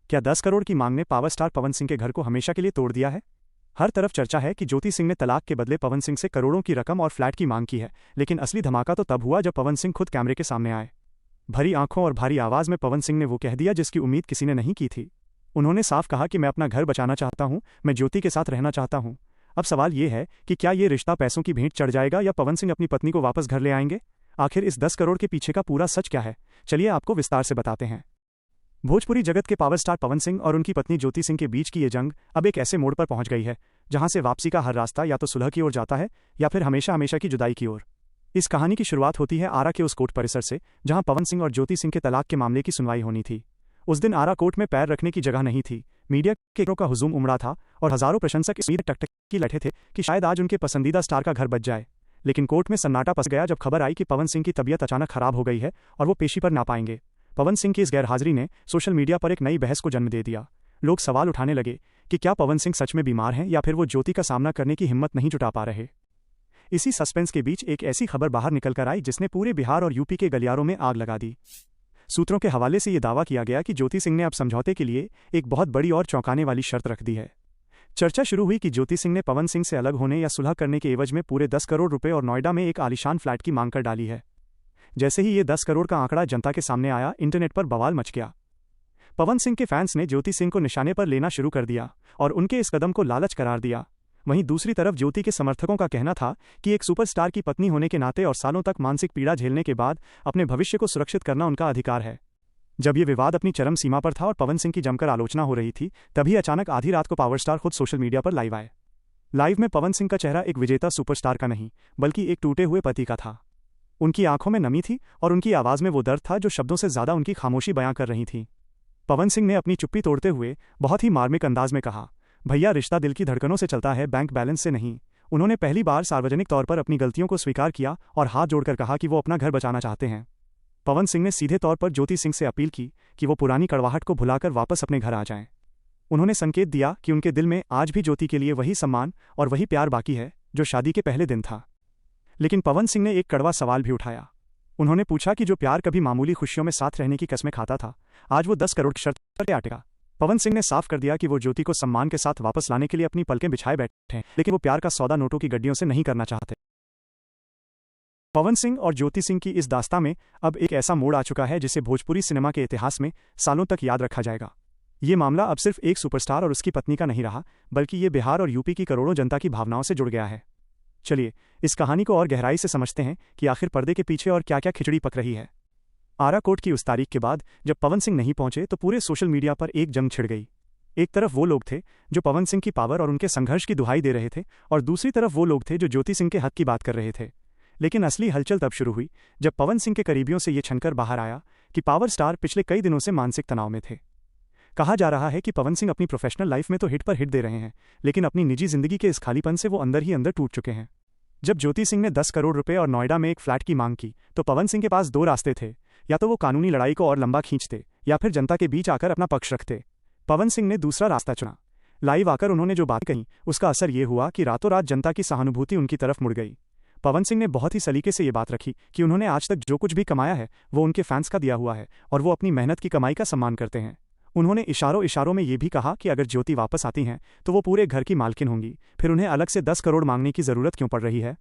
क्या 10 करोड़ की मांग ने पावर स्टार पवन सिंह के घर को हमेशा के लिए तोड़ दिया है? हर तरफ चर्चा है कि ज्योति सिंह ने तलाक के बदले पवन सिंह से करोड़ों की रकम और फ्लैट की मांग की है, लेकिन असली धमाका तो तब हुआ जब पवन सिंह खुद कैमरे के सामने आए। भरी आंखों और भारी आवाज में पवन सिंह ने वो कह दिया जिसकी उम्मीद किसी ने नहीं की थी। उन्होंने साफ कहा कि मैं अपना घर बचाना चाहता हूं, मैं ज्योति के साथ रहना चाहता हूं। अब सवाल ये है कि क्या ये रिश्ता पैसों की भेंट चढ़ जाएगा या पवन सिंह अपनी पत्नी को वापस घर ले आएंगे? आखिर इस 10 करोड़ के पीछे का पूरा सच क्या है? चलिए आपको विस्तार से बताते हैं। भोजपुरी जगत के पावर स्टार पवन सिंह और उनकी पत्नी ज्योति सिंह के बीच की ये जंग अब एक ऐसे मोड़ पर पहुंच गई है जहां से वापसी का हर रास्ता या तो सुलह की ओर जाता है या फिर हमेशा हमेशा की जुदाई की ओर। इस कहानी की शुरुआत होती है आरा के उस कोर्ट परिसर से जहां पवन सिंह और ज्योति सिंह के तलाक के मामले की सुनवाई होनी थी। उस दिन आरा कोर्ट में पैर रखने की जगह नहीं थी। मीडिया के का हुजूम उमड़ा था और हजारों प्रशंसक इस उम्मीद टकटकी लैठे थे कि शायद आज उनके पसंदीदा स्टार का घर बच जाए। लेकिन कोर्ट में सन्नाटा पस गया जब खबर आई कि पवन सिंह की तबीयत अचानक खराब हो गई है और वो पेशी पर ना पाएंगे। पवन सिंह की इस गैरहाजिरी ने सोशल मीडिया पर एक नई बहस को जन्म दे दिया। लोग सवाल उठाने लगे कि क्या पवन सिंह सच में बीमार हैं या फिर वो ज्योति का सामना करने की हिम्मत नहीं जुटा पा रहे। इसी सस्पेंस के बीच एक ऐसी खबर बाहर निकलकर आई जिसने पूरे बिहार और यूपी के गलियारों में आग लगा दी। सूत्रों के हवाले से ये दावा किया गया कि ज्योति सिंह ने अब समझौते के लिए एक बहुत बड़ी और चौंकाने वाली शर्त रख दी है। चर्चा शुरू हुई कि ज्योति सिंह ने पवन सिंह से अलग होने या सुलह करने के एवज में पूरे 10 करोड़ रुपए और नोएडा में एक आलीशान फ्लैट की मांग कर डाली है। जैसे ही ये 10 करोड़ का आंकड़ा जनता के सामने आया, इंटरनेट पर बवाल मच गया। पवन सिंह के फैंस ने ज्योति सिंह को निशाने पर लेना शुरू कर दिया और उनके इस कदम को लालच करार दिया। वहीं दूसरी तरफ ज्योति के समर्थकों का कहना था कि एक सुपरस्टार की पत्नी होने के नाते और सालों तक मानसिक पीड़ा झेलने के बाद अपने भविष्य को सुरक्षित करना उनका अधिकार है। जब ये विवाद अपनी चरम सीमा पर था और पवन सिंह की जमकर आलोचना हो रही थी, तभी अचानक आधी रात को पावर स्टार खुद सोशल मीडिया पर लाइव आए। लाइव में पवन सिंह का चेहरा एक विजेता सुपरस्टार का नहीं बल्कि एक टूटे हुए पति का था। उनकी आंखों में नमी थी और उनकी आवाज में वो दर्द था जो शब्दों से ज्यादा उनकी खामोशी बयां कर रही थी। पवन सिंह ने अपनी चुप्पी तोड़ते हुए बहुत ही मार्मिक अंदाज में कहा, भैया रिश्ता दिल की धड़कनों से चलता है, बैंक बैलेंस से नहीं। उन्होंने पहली बार सार्वजनिक तौर पर अपनी गलतियों को स्वीकार किया और हाथ जोड़कर कहा कि वो अपना घर बचाना चाहते हैं। पवन सिंह ने सीधे तौर पर ज्योति सिंह से अपील की कि वो पुरानी कड़वाहट को भुलाकर वापस अपने घर आ जाएं। उन्होंने संकेत दिया कि उनके दिल में आज भी ज्योति के लिए वही सम्मान और वही प्यार बाकी है जो शादी के पहले दिन था। लेकिन पवन सिंह ने एक कड़वा सवाल भी उठाया। उन्होंने पूछा कि जो प्यार कभी मामूली खुशियों में साथ रहने की कस्में खाता था, आज वो 10 करोड़ की शर्त पर क्या अटका। पवन सिंह ने साफ कर दिया कि वो ज्योति को सम्मान के साथ वापस लाने के लिए अपनी पलकें बिछाए बैठे हैं, लेकिन वो प्यार का सौदा नोटों की गड्डियों से नहीं करना चाहते। पवन सिंह और ज्योति सिंह की इस दास्तां में अब एक ऐसा मोड़ आ चुका है जिसे भोजपुरी सिनेमा के इतिहास में सालों तक याद रखा जाएगा। ये मामला अब सिर्फ एक सुपरस्टार और उसकी पत्नी का नहीं रहा, बल्कि ये बिहार और यूपी की करोड़ों जनता की भावनाओं से जुड़ गया है। चलिए इस कहानी को और गहराई से समझते हैं कि आखिर पर्दे के पीछे और क्या क्या खिचड़ी पक रही है। आरा कोर्ट की उस तारीख के बाद जब पवन सिंह नहीं पहुंचे तो पूरे सोशल मीडिया पर एक जंग छिड़ गई। एक तरफ वो लोग थे जो पवन सिंह की पावर और उनके संघर्ष की दुहाई दे रहे थे और दूसरी तरफ वो लोग थे जो ज्योति सिंह के हक की बात कर रहे थे। लेकिन असली हलचल तब शुरू हुई जब पवन सिंह के करीबियों से ये छनकर बाहर आया कि पावर स्टार पिछले कई दिनों से मानसिक तनाव में थे। कहा जा रहा है कि पवन सिंह अपनी प्रोफेशनल लाइफ में तो हिट पर हिट दे रहे हैं, लेकिन अपनी निजी जिंदगी के इस खालीपन से वो अंदर ही अंदर टूट चुके हैं। जब ज्योति सिंह ने 10 करोड़ रुपए और नोएडा में एक फ्लैट की मांग की तो पवन सिंह के पास 2 रास्ते थे, या तो वो कानूनी लड़ाई को और लंबा खींचते या फिर जनता के बीच आकर अपना पक्ष रखते। पवन सिंह ने दूसरा रास्ता चुना। लाइव आकर उन्होंने जो बात कही उसका असर ये हुआ कि रातों रात जनता की सहानुभूति उनकी तरफ मुड़ गई। पवन सिंह ने बहुत ही सलीके से ये बात रखी कि उन्होंने आज तक जो कुछ भी कमाया है वो उनके फैंस का दिया हुआ है और वो अपनी मेहनत की कमाई का सम्मान करते हैं। उन्होंने इशारों में ये भी कहा कि अगर ज्योति वापस आती हैं तो वो पूरे घर की मालकिन होंगी, फिर उन्हें अलग से 10 करोड़ मांगने की जरूरत क्यों पड़ रही है।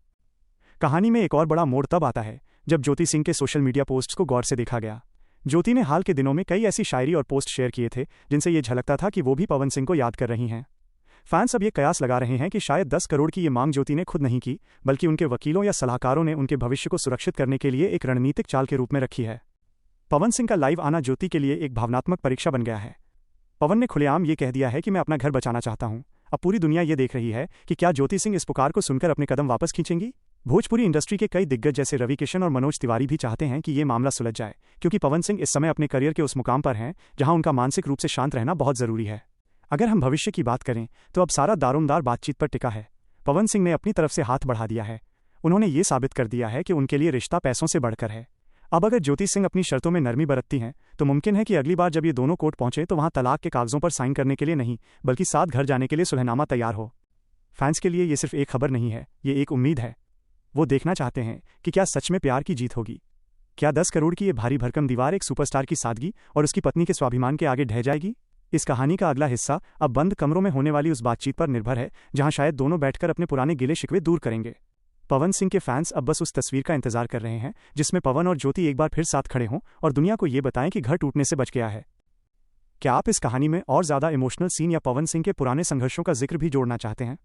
कहानी में एक और बड़ा मोड़ तब आता है जब ज्योति सिंह के सोशल मीडिया पोस्ट्स को गौर से देखा गया। ज्योति ने हाल के दिनों में कई ऐसी शायरी और पोस्ट शेयर किए थे जिनसे ये झलकता था कि वो भी पवन सिंह को याद कर रही हैं। फैंस अब ये कयास लगा रहे हैं कि शायद 10 करोड़ की ये मांग ज्योति ने खुद नहीं की, बल्कि उनके वकीलों या सलाहकारों ने उनके भविष्य को सुरक्षित करने के लिए एक रणनीतिक चाल के रूप में रखी है। पवन सिंह का लाइव आना ज्योति के लिए एक भावनात्मक परीक्षा बन गया है। पवन ने खुलेआम ये कह दिया है कि मैं अपना घर बचाना चाहता हूं। अब पूरी दुनिया ये देख रही है कि क्या ज्योति सिंह इस पुकार को सुनकर अपने कदम वापस खींचेंगी। भोजपुरी इंडस्ट्री के कई दिग्गज जैसे रवि किशन और मनोज तिवारी भी चाहते हैं कि ये मामला सुलझ जाए, क्योंकि पवन सिंह इस समय अपने करियर के उस मुकाम पर हैं जहां उनका मानसिक रूप से शांत रहना बहुत जरूरी है। अगर हम भविष्य की बात करें तो अब सारा दारोमदार बातचीत पर टिका है। पवन सिंह ने अपनी तरफ से हाथ बढ़ा दिया है। उन्होंने ये साबित कर दिया है कि उनके लिए रिश्ता पैसों से बढ़कर है। अब अगर ज्योति सिंह अपनी शर्तों में नरमी बरतती हैं तो मुमकिन है कि अगली बार जब ये दोनों कोर्ट पहुंचे तो वहां तलाक के कागजों पर साइन करने के लिए नहीं बल्कि साथ घर जाने के लिए सुलहनामा तैयार हो। फैंस के लिए ये सिर्फ एक खबर नहीं है, ये एक उम्मीद है। वो देखना चाहते हैं कि क्या सच में प्यार की जीत होगी। क्या 10 करोड़ की ये भारी भरकम दीवार एक सुपरस्टार की सादगी और उसकी पत्नी के स्वाभिमान के आगे ढह जाएगी, इस कहानी का अगला हिस्सा अब बंद कमरों में होने वाली उस बातचीत पर निर्भर है जहां शायद दोनों बैठकर अपने पुराने गिले शिकवे दूर करेंगे। पवन सिंह के फैंस अब बस उस तस्वीर का इंतजार कर रहे हैं जिसमें पवन और ज्योति एक बार फिर साथ खड़े हों और दुनिया को ये बताएं कि घर टूटने से बच गया है। क्या आप इस कहानी में और ज़्यादा इमोशनल सीन या पवन सिंह के पुराने संघर्षों का जिक्र भी जोड़ना चाहते हैं?